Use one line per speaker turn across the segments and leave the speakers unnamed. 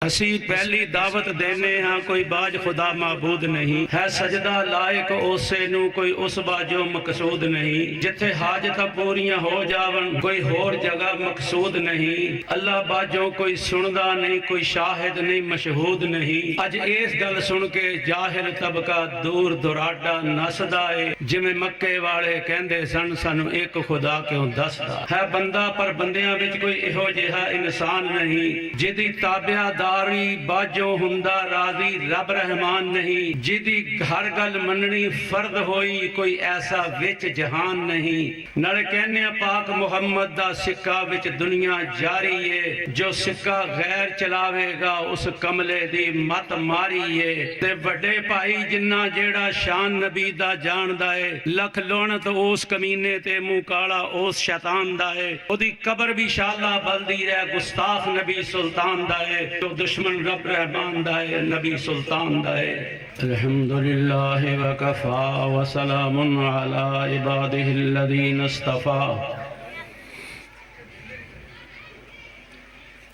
اسی پہلی دعوت دینے ہاں کوئی باج خدا معبود نہیں ہے سجدہ لائق اسے نو کوئی اس باجو مقصود نہیں جتھے حاجت پوریاں ہو جاون کوئی ہور جگہ مقصود نہیں اللہ باجو کوئی سندا نہیں کوئی شاہد نہیں مشہود نہیں اج اس گل سن کے جاہل طبقہ دور دراڈا نسدا ہے جویں مکے والے کہندے سن سانو ایک خدا کیوں دسدا ہے بندہ پر بندیاں وچ کوئی ایہو جہا انسان نہیں جدی تابعہ داری باجو ہندا راضی رب رحمان نہیں جدی ہر گل مننی فرد ہوئی کوئی ایسا وچ جہان نہیں نڑ کہنے پاک محمد دا سکہ وچ دنیا جاری ہے جو سکہ غیر چلاوے گا اس کملے دی مت ماری ہے تے بڑے بھائی جنہ جیڑا شان نبی دا جان دائے لکھ لونت اس کمینے تے منہ کالا اس شیطان دائے او دی قبر بھی شاءاللہ بلدی رہ گستاخ نبی سلطان دائے جو دشمن رب رحمان دائے نبی سلطان دائے الحمدللہ وکفا وسلام علی عبادہ الذین اصطفا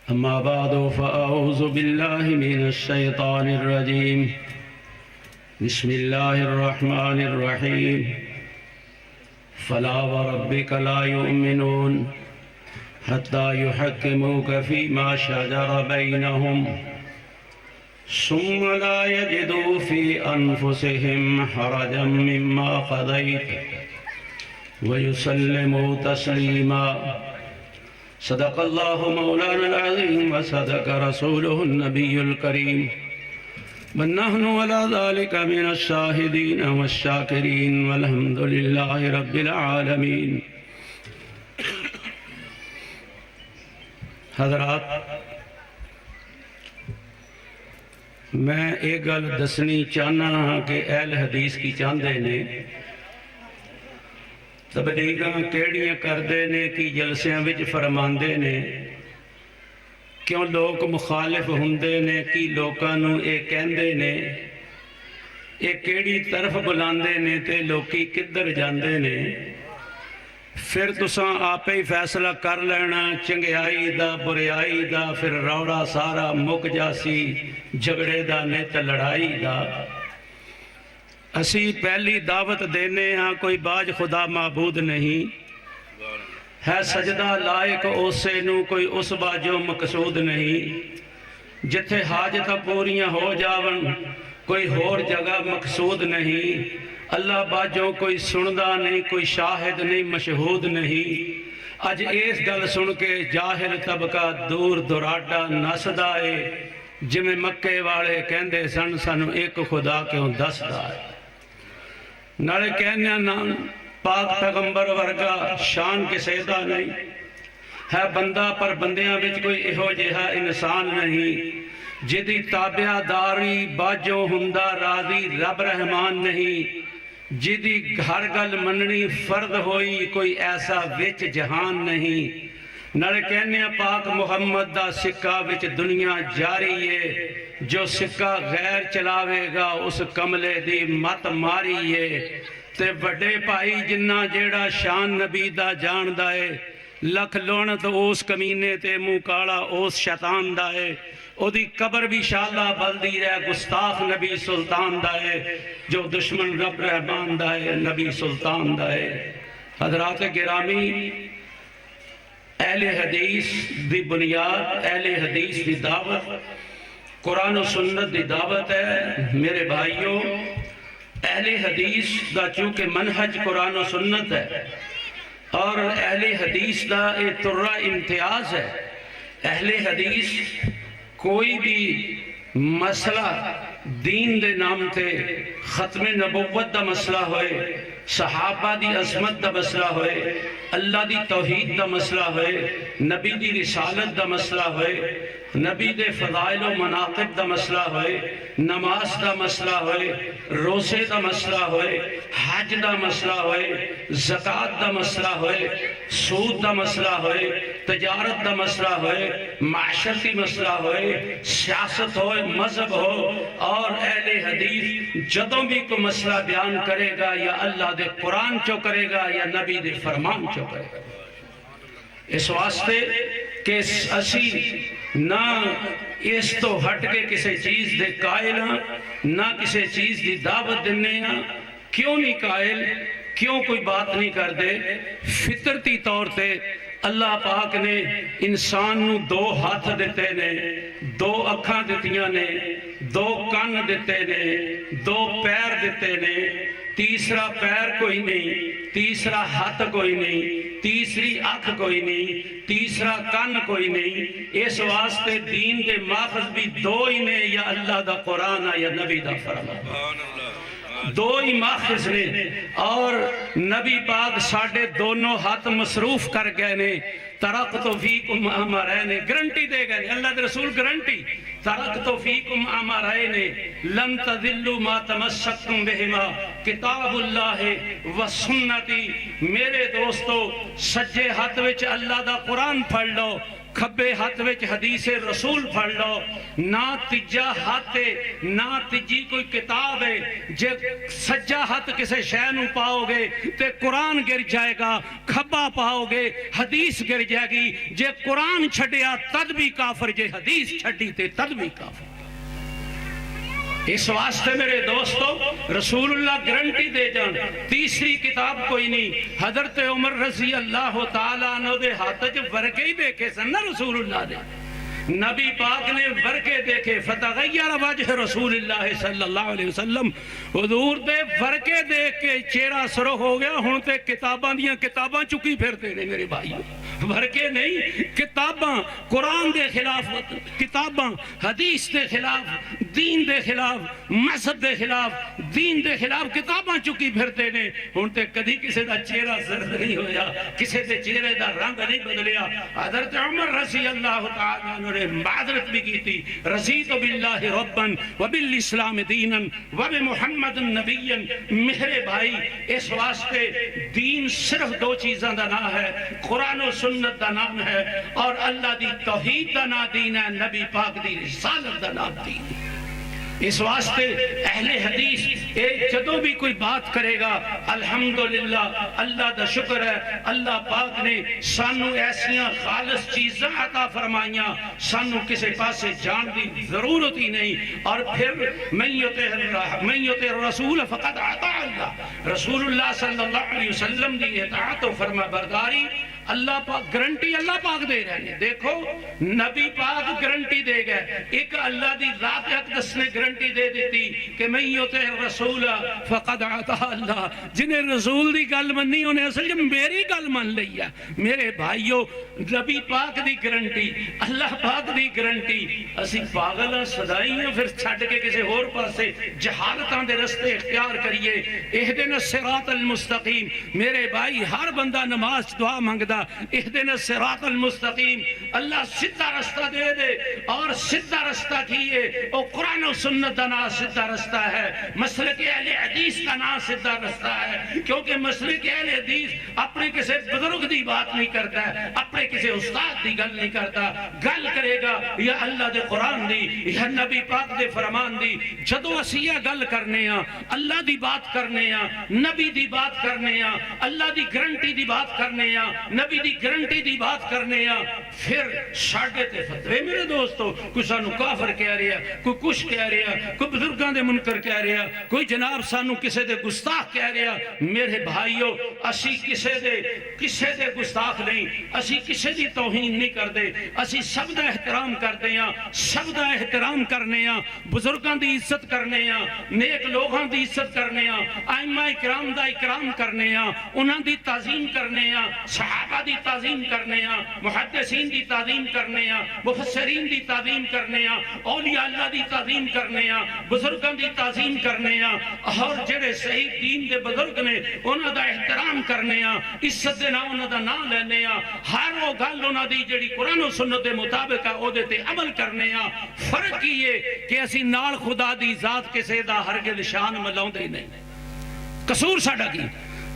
اما بعد فاعوذ باللہ من الشیطان الرجیم بسم اللہ الرحمن الرحیم فلا وربک لا یؤمنون حتى يحكموك فيما شجر بينهم ثم لا يجدوا في أنفسهم حرجا مما قضيت ويسلموا تسليما صدق الله مولانا العظيم وصدق رسوله النبي الكريم ونحن على ذلك من الشاهدين والشاكرين والحمد لله رب العالمين حضرات میں ایک گل دسنی چاہنا ہاں کہ اہل حدیث کی چاندے نے تبلیغاں کیڑیاں کردے نے کی جلسیاں وچ فرماندے نے کیوں لوگ مخالف ہوندے نے کی لوکاں نو اے کہندے نے اے کیڑی طرف بلاندے نے تے لوکی کدھر جاندے نے پھر تساں آپ ہی فیصلہ کر لینا چنگیائی دا بریائی دا پھر روڑا سارا مک جاسی جھگڑے دا نیت لڑائی دا اسی پہلی دعوت دینے ہاں کوئی باج خدا معبود نہیں ہے سجدہ لائق اسے نو کوئی اس باجو مقصود نہیں جتھے حاجت پوریاں ہو جاون کوئی ہور جگہ مقصود نہیں اللہ باجو کوئی سندا نہیں کوئی شاہد نہیں مشہود نہیں اج اس گل سن کے جاہل طبقہ دور دراڈا نسدا ہے جویں مکے والے کہندے سن سانو ایک خدا کیوں دسدا ہے نالے کہنے نام پاک پیغمبر ورگا شان کسے دا نہیں ہے بندہ پر بندیاں وچ کوئی ایہو جہا انسان نہیں جدی تابعہ داری باجو ہندا راضی رب رحمان نہیں جدی ہر گل مننی فرد ہوئی کوئی ایسا وچ جہان نہیں نڑ کہنے پاک محمد دا سکہ وچ دنیا جاری ہے جو سکہ غیر چلاوے گا اس کملے دی مت ماری ہے تے بڑے بھائی جنہ جیڑا شان نبی دا جان دائے لکھ لونت اس کمینے تے منہ کالا اس شیطان دائے او دی قبر بھی شاءاللہ بلدی رہ گستاخ نبی سلطان دائے جو دشمن رب رحمان دائے نبی سلطان دائے حضرات گرامی اہل حدیث دی بنیاد اہل حدیث دی دعوت قرآن و سنت دی دعوت ہے میرے بھائیوں اہل حدیث دا چونکہ منہج قرآن و سنت ہے اور اہل حدیث دا ایک ترہ امتیاز ہے اہل حدیث کوئی بھی مسئلہ دین دے نام تے ختم نبوت دا مسئلہ ہوئے صحابہ دی عظمت دا مسئلہ ہوئے اللہ دی توحید دا مسئلہ ہوئے نبی دی رسالت دا مسئلہ ہوئے نبی دے فضائل و مناقب دا مسئلہ ہوئے نماز دا مسئلہ ہوئے روزے دا مسئلہ ہوئے حج دا مسئلہ ہوئے زکاة دا مسئلہ ہوئے سود دا مسئلہ ہوئے تجارت دا مسئلہ ہوئے معاشرتی مسئلہ ہوئے سیاست ہوئے مذہب ہو اور اہل حدیث جدوں بھی کوئی مسئلہ بیان کرے گا یا اللہ دے قرآن چو کرے گا یا نبی دے فرمان چو کرے گا اس واسطے کہ اسی نہ اس تو ہٹ کے کسی چیز دے قائل ہاں، نہ کسی چیز دی دعوت دینے ہاں۔ کیوں نہیں قائل؟ کیوں کوئی بات نہیں کر دے؟ فطرتی طور تے اللہ پاک نے انسان نو 2 ہاتھ دیتے نے، 2 اکھاں دتیاں نے، 2 کان دیتے نے، 2 پیر دیتے نے، تیسرا پیر کوئی نہیں، تیسرا ہاتھ کوئی نہیں، تیسری اکھ کوئی نہیں، تیسرا کان کوئی نہیں۔ اس واسطے دین دے ماخذ بھی 2 ہی نے، یا اللہ دا قرآن یا نبی دا فرمان، 2 ہی ماخذ نے۔ اور نبی پاک ساڑھے دونوں ہاتھ مصروف کر گئے نے، ترکت فیکم امرین، گرنٹی دے گئے، اللہ دے رسول گرنٹی، ترکت فیکم امرین لن تذلوا ما تمسکتم بہما کتاب اللہ و سنتی۔ میرے دوستو، سجے ہاتھ وچ اللہ دا قرآن پڑھ لو، کھبے ہاتھ وچ حدیث رسول پڑھ لو، نہ تیجا ہاتھ ہے نہ تیجی کوئی کتاب ہے۔ جے سجا ہاتھ کسے شے نوں پاؤ گے تے قرآن گر جائے گا، کھبا پاؤ گے حدیث گر جائے گی۔ جے قرآن چھڑیا تد بھی کافر، جے حدیث چھڑی تے تد بھی کافر۔ اس واسطے میرے دوستو رسول اللہ گرنٹی دے جان، تیسری کتاب کوئی نہیں۔ حضرت عمر رضی اللہ تعالیٰ عنہ دے ہاتھ جو ورقے ہی دیکھے سن نا رسول اللہ دے، نبی پاک نے ورقے دیکھے، فتغیر وجہ رسول اللہ صلی اللہ علیہ وسلم، حضور دے ورقے دیکھ کے چہرہ سرخ ہو گیا۔ ہن تے کتاباں دیاں کتاباں چکی پھرتے نے میرے بھائی، ورقے نہیں، کتاباں، قرآن دے خلاف کتاباں، حدیث دے خلاف، دین دے خلاف، مذہب دے خلاف، دین دے خلاف کتاباں چکی پھرتے نے۔ ہن تے کدی کسے دا چہرہ زرد نہیں ہویا، کسے دے چہرے دا رنگ نہیں بدلیا۔ حضرت عمر رضی اللہ تعالیٰ عنہ نے معذرت بھی کی تھی، رضیت باللہ ربا وبالاسلام دینا وبمحمد نبیا۔ میرے بھائی اس واسطے دین صرف 2 چیزاں دا نام ہے، قرآن و سنت دا نام ہے، اور اللہ دی توحید دا نام دین ہے، نبی پاک دی رسالت دا نام دین ہے۔ اس واسطے اہل حدیث جدوں بھی کوئی بات کرے گا، الحمدللہ اللہ دا شکر ہے، اللہ پاک نے سانو ایسیاں خالص چیزاں عطا فرمائیاں، سانو کسی پاسے جان دی ضرورت ہی نہیں۔ اور پھر من یطع الرسول فقد اطاع اللہ، رسول اللہ صلی اللہ علیہ وسلم دی اطاعت و فرما برداری اللہ پاک گرنٹی اللہ پاک دے رہے ہیں۔ دیکھو نبی پاک گرنٹی دے گئے، ایک اللہ دی ذات اقدس نے گرنٹی دے دیتی کہ من یطع الرسول فقد اطاع اللہ، جنہیں رسول دی گل منی انہیں اصل جب میری گل من لئی ہے۔ میرے بھائیو، نبی پاک دی گرنٹی، اللہ پاک دی گرنٹی، اسی پاگل صدائی ہیں پھر چھڑ کے کسی اور پاسے جہالتاں دے رستے اختیار کریے۔ اہدنا الصراط المستقیم، میرے بھائی ہر بندہ نماز دعا منگدا اہدنا الصراط المستقیم، اللہ سیدھا رستہ دے دے، اور سیدھا رستہ کیے او قرآن و سنت دا نام سیدھا رستہ ہے، مسلک اہل حدیث دا نام سیدھا رستہ ہے۔ کیونکہ مسلک اہل حدیث اپنے کسی بزرگ دی بات نہیں کرتا ہے، اپنے کسی استاد دی گل نہیں کرتا، گل کرے گا یا اللہ دے قرآن دی یا نبی پاک دے فرمان دی۔ جدو اسی یہ گل کرنے ہاں، اللہ دی بات کرنے ہاں، نبی دی بات کرنے ہاں، اللہ دی گرنٹی دی بات کرنے ہاں، نبی دی گرنٹی دی بات کرنے ہاں، پھر ساڈے تے فتوے میرے دوستو، کوئی سانو کافر کہہ رہا، کوئی کچھ کہہ رہا، کوئی بزرگاں دے منکر کہہ رہا، کوئی جناب سانو کسے دے گستاخ کہہ رہا۔ میرے بھائیو، اسی کسے دے گستاخ نہیں، اسی کسے دی توہین نہیں کردے، اسی سب دا احترام کردے ہاں، سب دا احترام کرنے ہاں، بزرگاں دی عزت کرنے ہاں، نیک لوگاں دی عزت کرنے ہاں، ائمہ اکرام دا اکرام کرنے ہاں، انہاں دی تعظیم کرنے ہاں، صحابہ دی تعظیم کرنے ہاں، محدثین دی تعظیم کرنے ہاں، مفسرین دی تعظیم کرنے ہاں، اولیاء اللہ دی تعظیم کرنے ہاں، بزرگاں دی تعظیم کرنے ہاں، اور جڑے صحیح دین دے بزرگ نے انہاں دا احترام کرنے ہاں، عزت دے نام انہاں دا نام لینے ہاں، ہر وہ گل انہاں دی جڑی قرآن و سنت دے مطابق ہے او دے تے عمل کرنے ہاں۔ فرق یہ کہ اسی نال خدا دی ذات کسے دا ہرگز شان ملاؤندے نہیں۔ قصور ساڈا کی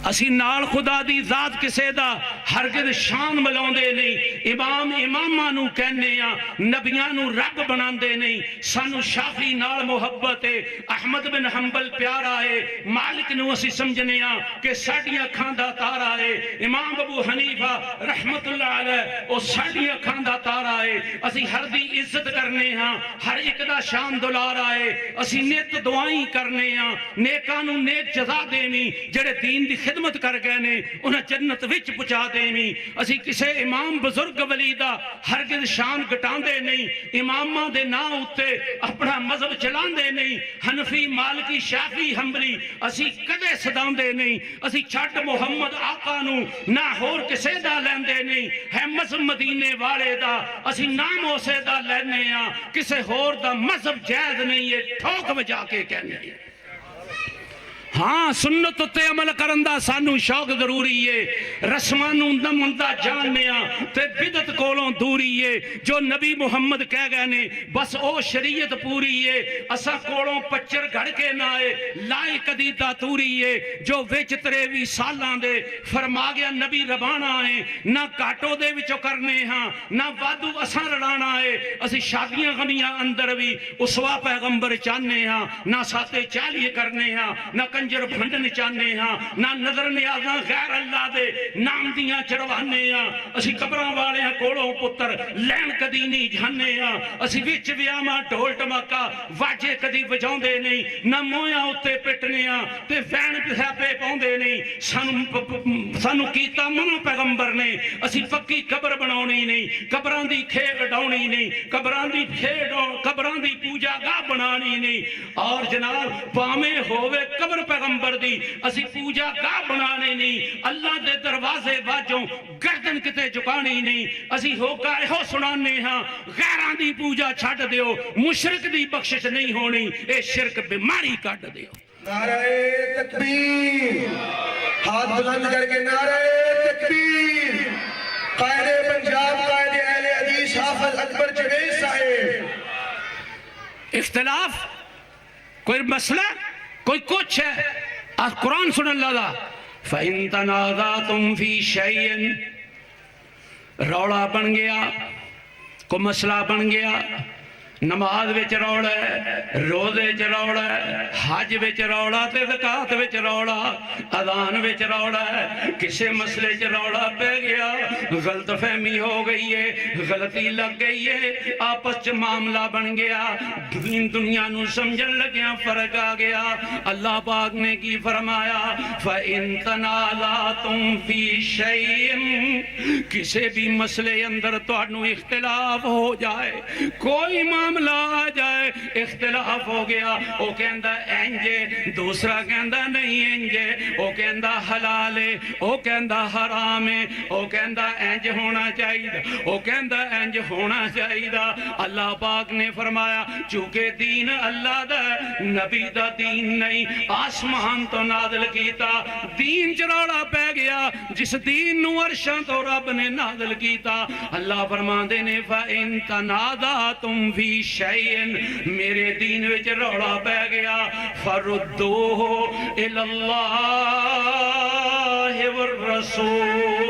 اسی نال خدا دی ذات کسے دا ہرگز شان ملاؤندے نہیں، امام اماماں نو کہنے ہاں، نبیاں نو رب بناندے نہیں۔ سانو شافعی نال محبت ہے، احمد بن حنبل پیارا ہے، مالک نو اسی سمجھنے ہاں کہ ساڈیاں اکھاں دا تارا ہے، امام ابو حنیفہ رحمت اللہ علیہ او ساڈیاں اکھاں دا تارا ہے۔ اسی ہر دی عزت کرنے ہاں، ہر ایک دا شان دلارا ہے، اسی نیت دعائیں کرنے ہاں، نیکاں نو نیک جزا دینی، جڑے دین دی خدمت کر گئے نے انہاں جنت وچ پہنچا دینی۔ اسی کسے امام بزرگ ولی دا ہرگز شان گٹاندے نہیں، اماماں دے نا اتے اپنا مذہب چلاندے نہیں، حنفی مالکی شافعی حنبلی اسی کدے صداندے نہیں۔ اسی چھٹ محمد آقا نو نہ ہور کسے دا لیندے نہیں، ہے مذہب مدینے والے دا اسی نام اسے دا لینے ہاں، کسے ہور دا مذہب جائز نہیں ہے، ٹھوک بجا کے کہنے ہیں۔ ہاں سنت تے عمل کرندہ سانو شوق ضروری ہے، رسمانو نمندہ جاننے ہاں تے بدت کولوں دوری ہے۔ جو نبی محمد کہہ گئے نے بس او شریعت پوری ہے، اسا کولوں پچر گھڑ کے نہ آئے لائے کدی داتوری ہے۔ جو وچ 23 سالان دے فرما گیا نبی ربانا ہے، نہ کاٹو دے وچو کرنے ہاں نہ وادو اسا رڑانا ہے۔ اسی شادیاں غمیاں اندر بھی اسوا پیغمبر چاہنے ہاں، نہ ساتے چالیے کرنے ہاں، نہ کنجر بھنڈن چاہنے ہاں، نہ نظر نیازاں غیر اللہ دے نام دیاں چڑھوانے ہاں۔ اسی قبراں والے ہاں کولوں پتر لین کدی نہیں جانے ہاں، اسی وچ ویاواں ڈھول ٹماکا واجے کدی بجاؤندے نہیں، نہ مویاں اتے پٹنے ہاں تے وین پہ پاؤندے نہیں۔ سانو کیتا منع پیغمبر نے اسی پکی قبر بناونی نہیں، قبراں دی کھیڑ ڈاونی نہیں، قبراں دی پوجا گاہ بنانی نہیں۔ اور جناب پامیں ہووے قبر پیغمبر دی اسی پوجا گاہ بنانے نہیں، اللہ دے دروازے باجوں گردن کتے جکانی نہیں۔ اسی ہوکا ایہو سنانے ہاں غیران دی پوجا چھٹ دیو، مشرک دی بخشش نہیں ہونی، اے شرک بیماری کٹ دیو۔
نعرہ تکبیر، ہاتھ بلند کر کے نعرہ تکبیر۔ قائد پنجاب، قائد اہل حدیث حافظ اکبر جوید صاحب۔
اختلاف کوئی مسئلہ کوئی کچھ ہے، آج قرآن سن اللہ دا فَإِن تَنَازَعْتُمْ فِي شَيْءٍ، روڑا بن گیا کوئی مسئلہ بن گیا، نماز وچ روڑا ہے، روزے وچ روڑا ہے، حج وچ روڑا تے زکات وچ روڑا، اذان وچ روڑا ہے، کسے مسئلے وچ روڑا پہ گیا، غلط فہمی ہو گئی ہے، غلطی لگ گئی ہے، آپس چ معاملہ بن گیا، دین دنیا نو سمجھن لگیا فرق آ گیا۔ اللہ پاک نے کی فرمایا فَإِن تَنَازَعْتُمْ فِي شَيْءٍ، کسے بھی مسئلے اندر تانوں اختلاف ہو جائے، کوئی معاملہ آ جائے، اختلاف ہو گیا، وہ کہندہ انجے، دوسرا کہندہ نہیں انجے، وہ کہندہ حلال ہے، وہ کہندہ حرام ہے، وہ کہندہ انج ہونا چاہیے، وہ کہندہ انج ہونا چاہیے۔ اللہ پاک نے فرمایا چونکہ دین اللہ دا نبی دا دین نہیں، آسمان تو نازل کیتا، دین چروڑا پہ گیا، جس دین نو عرشاں تو رب نے نازل کیتا۔ اللہ فرماندے نے فَإِن تَنَازَعْتُمْ فِي شَيْءٍ، میرے دین وچ روڑا پہ گیا، فَرُدُّوهُ إِلَى اللَّهِ وَالرَّسُولِ،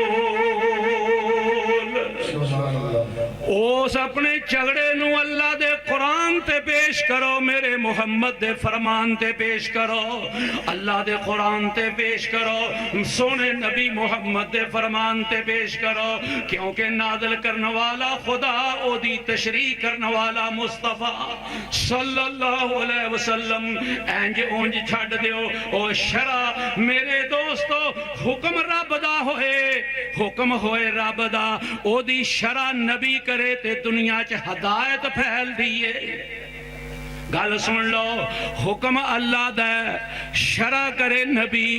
اس اپنے جھگڑے نو اللہ دے قرآن تے پیش کرو، میرے محمد دے فرمان تے پیش کرو، اللہ دے قرآن تے پیش کرو، سونے نبی محمد دے فرمان تے پیش کرو، کیونکہ نازل کرنے والا خدا او دی تشریح کرنے والا مصطفیٰ صلی اللہ علیہ وسلم اینج اونج چھڑ دیو۔ او شرع میرے دوستو حکم رب دا ہوئے، حکم ہوئے رب دا، او دی شرع نبی کرے تے دنیا چ ہدایت پھیل دیئے۔ گل سن لو، حکم اللہ دا شرع کرے نبی،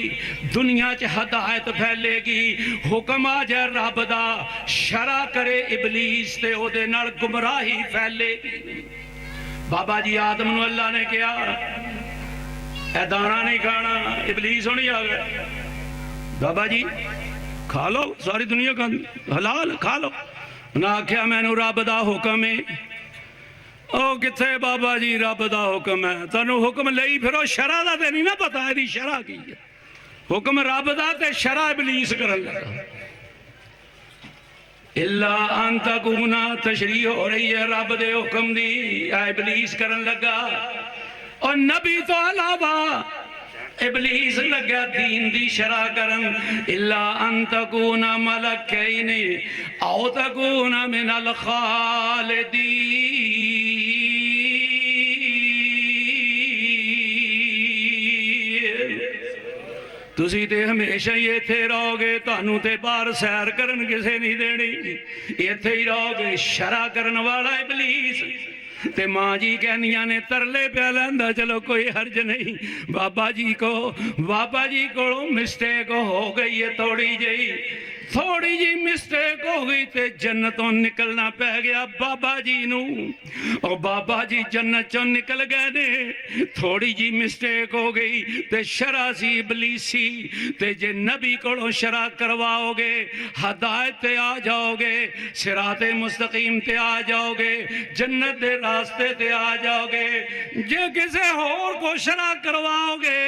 دنیا چ ہدایت پھیلے گی۔ حکم آ جائے رب دا، شرع کرے ابلیس تے او دے نال گمراہی پھیلے گی۔ بابا جی آدم نو اللہ نے کیا اے دانا نہیں کھانا، ابلیس ہونی آ گئے، بابا جی کھا لو، ساری دنیا کا حلال کھا لو، نہ آکھیا میں نو رب دا حکم ہے۔ او کتھے بابا جی رب دا حکم ہے، تنو حکم لئی پھرو شرع دا تے نہیں نہ پتا ہے دی شرع کی ہے۔ حکم رب دا تے شرع ابلیس کرن لگا اللہ ان تکونا تشریح ہو رہی ہے رب دے حکم دی ابلیس کرن لگا اور نبی تو علاوہ ابلیس لگا دین دی شرع کرن اللہ ان تکونا ملکین او تکونا من الخالدین تسی تے ہمیشہ یہ تھے رہو گے تانوں تے باہر سیر کرن کسے نہیں دینی یہ تھے ہی رہو گے شرع کرن والا ابلیس تے ماں جی کہنیاں نے ترلے پہ لیندا چلو کوئی حرج نہیں بابا جی کو مسٹیک ہو گئی ہے تھوڑی جی مسٹیک ہو گئی تے جنتوں نکلنا پہ گیا بابا جی نو اور بابا جی جنت چوں نکل گئے نے تھوڑی جی مسٹیک ہو گئی تے شرع سی ابلیسی تے جے نبی کو شرع کرواؤ گے ہدایت تے آ جاؤ گے صراط مستقیم تے آ جاؤ گے جنت دے راستے تے آ جاؤ گے جے کسے اور کو شرع کرواؤ گے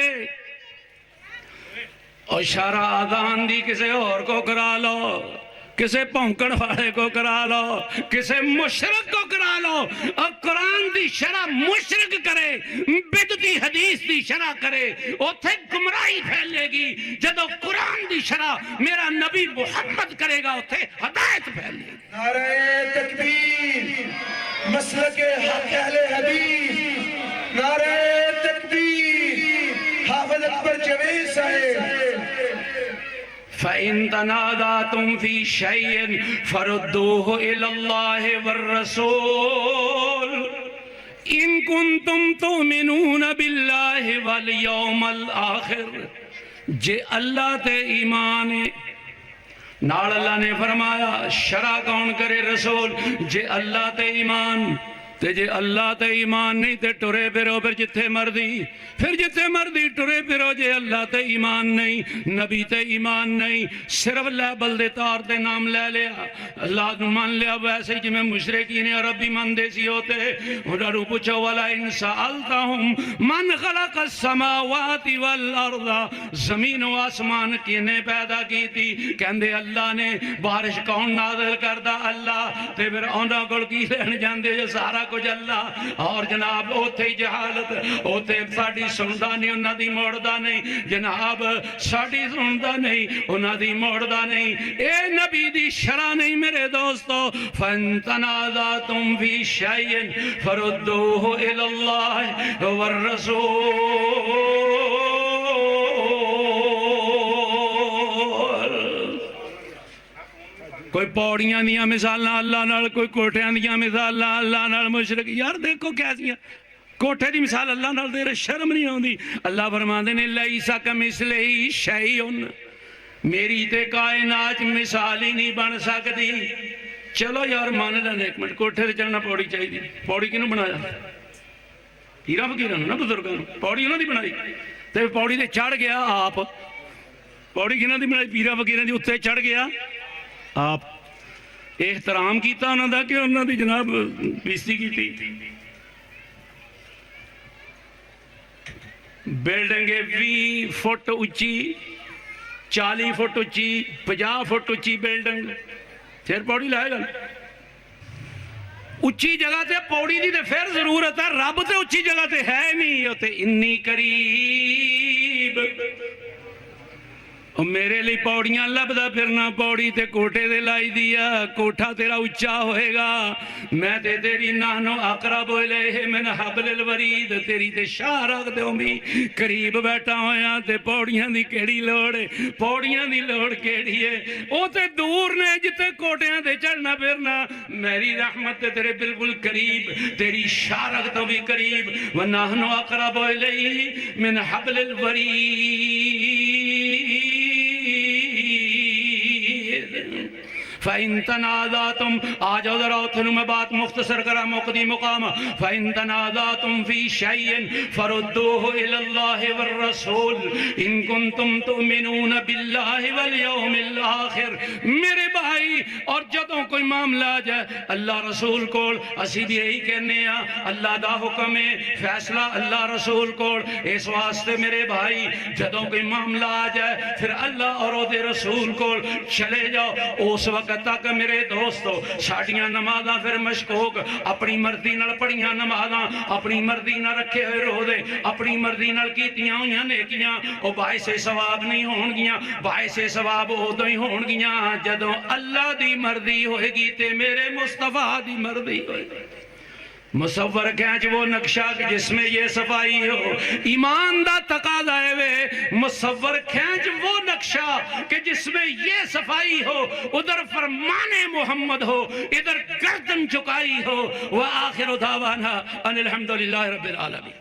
اور شرع اذان دی کسے اور کو کرا لو کسے پونکڑ والے کو کرا لو کسے مشرک کو کرا لو اور قرآن دی شرع مشرک کرے بدعتی حدیث دی شرع کرے اوتھے گمراہی پھیلے گی جدو قرآن دی شرع میرا نبی محمد کرے گا اوتھے ہدایت پھیلے گی
نعرہ تکبیر مسلک حق اہل حدیث نعرہ تکبیر حافظ اکبر جوید صاحب
فَإِن تَنَازَعْتُمْ فِي شَيْءٍ فَرُدُّوهُ إِلَى اللَّهِ وَالرَّسُولِ إِن كُنتُمْ تُؤْمِنُونَ بِاللَّهِ وَالْيَوْمِ الْآخِرِ جے اللہ تے ایمان ہے نال اللہ نے فرمایا شرع کون کرے رسول جے اللہ تے ایمان تے جے اللہ تے ایمان نہیں تے ٹرے پھرو پھر جتھے مردی ٹرے پھرو جے اللہ تے ایمان نہیں نبی تے ایمان نہیں صرف لیبل دے طور تے نام لے لیا اللہ نو مان لیا ویسے جی میں مشرکین عربی من دیسی ہوتے انہاں نو پوچھو وَلَا إِن سَأَلْتَهُمْ مَنْ خَلَقَ السَّمَاوَاتِ وَالْأَرْضَ زمین و آسمان کینے پیدا کی تھی کہندے اللہ نے بارش کون نازل کردا اللہ تے پھر انہاں کول کی لین جاندے جو سارا کچھ اللہ اور جناب اوتھے ہی جہالت اوتھے ساڈی سندا نہیں انہاں دی موڑدا نہیں جناب ساڈی سندا نہیں انہاں دی موڑدا نہیں اے نبی دی شرع نہیں میرے دوستو فَإِن تَنَازَعْتُمْ فِي شَيْءٍ فَرُدُّوهُ إِلَى اللَّهِ وَالرَّسُولِ کوئی پوڑیاں دیا مثالاں اللہ نال کوئی کوٹھیاں دیا مثالاں اللہ نال مشرک یار دیکھو کیسیاں کوٹھے دی مثال اللہ نال دے رہے شرم نہیں ہوندی اللہ فرماندے نے لیسا کمثلہ شیء میری تے کائنات مثال ہی نہیں بن سکتی چلو یار مان لینے ایک منٹ کوٹھے تے چڑھنا پوڑی چاہیے پوڑی کینوں بنایا پیراں فقیراں نا بزرگاں پوڑی انہاں دی بنائی تے پوڑی تے چڑھ گیا آپ پوڑی کنہاں دی بنائی پیراں فقیراں دی اتنے چڑھ گیا آپ احترام کیتا انہاں دا کہ انہاں دی جناب بےزتی کیتی بلڈنگیں 20 فٹ اچھی 40 فٹ اچھی 50 فٹ اچھی بلڈنگ پھر پوڑی لائے گا اچھی جگہ تے پوڑی دی تے پھر ضرورت ہے رب تے اچھی جگہ تے ہے نہیں ہوتے انی قریب میرے لئے پوڑیاں لبدا پھرنا پوڑی تے کوٹے دے لائی دیا کوٹھا تیرا اچھا ہوئے گا میں تے تیری نانو اقرب الیہ من حبل الورید تیری تے شاہ رکھ دے بھی قریب بیٹھا ہویا تے پوڑیاں دی کیڑی لوڑ ہے پوڑیاں دی لوڑ کیڑی ہے او تے دور نے جتے کوٹیاں تے چڑھنا پھرنا میری رحمت تے تیرے بالکل قریب تیری شاہ رکھ دے بھی قریب وَنَحْنُ أَقْرَبُ إِلَيْهِ مِنْ حَبْلِ الْوَرِيدِ فَإِن تَنَازَعْتُمْ آ جاؤ ذرا اتھنو میں بات مختصر کرا موقدی مقام فَإِن تَنَازَعْتُمْ فِي شَيْءٍ فَرُدُّوهُ إِلَى اللَّهِ وَالرَّسُولِ إِن كُنتُمْ تُؤْمِنُونَ بِاللَّهِ وَالْيَوْمِ الْآخِرِ میرے بھائی اور جدوں کوئی معاملہ آ جائے اللہ رسول کول اسی بھی یہی کہنے ہیں اللہ دا حکم ہے فیصلہ اللہ رسول کول اس واسطے میرے بھائی جدوں کوئی معاملہ آ جائے پھر اللہ اور دے رسول کول چلے جاؤ اس وقت تک میرے دوستو ساڑیاں نمازاں پھر مشکوک اپنی مرضی نال پڑھیاں نمازاں اپنی مرضی نال رکھے ہوئے روزے اپنی مرضی نال کیتیاں ہوئیاں نیکیاں او باعث ثواب نہیں ہون گیاں باعث ثواب ادوں ہی ہون گیاں جدوں اللہ دی مرضی ہوئے گی تے میرے مصطفیٰ دی مرضی ہوئے گی مصور کھینچ وہ نقشہ جس میں یہ صفائی ہو ایمان دا تقاضا ہے وے مصور کھینچ وہ نقشہ کہ جس میں یہ صفائی ہو ادھر فرمان محمد ہو ادھر گردن چکائی ہو وآخر دعوانا ان الحمدللہ رب العالمین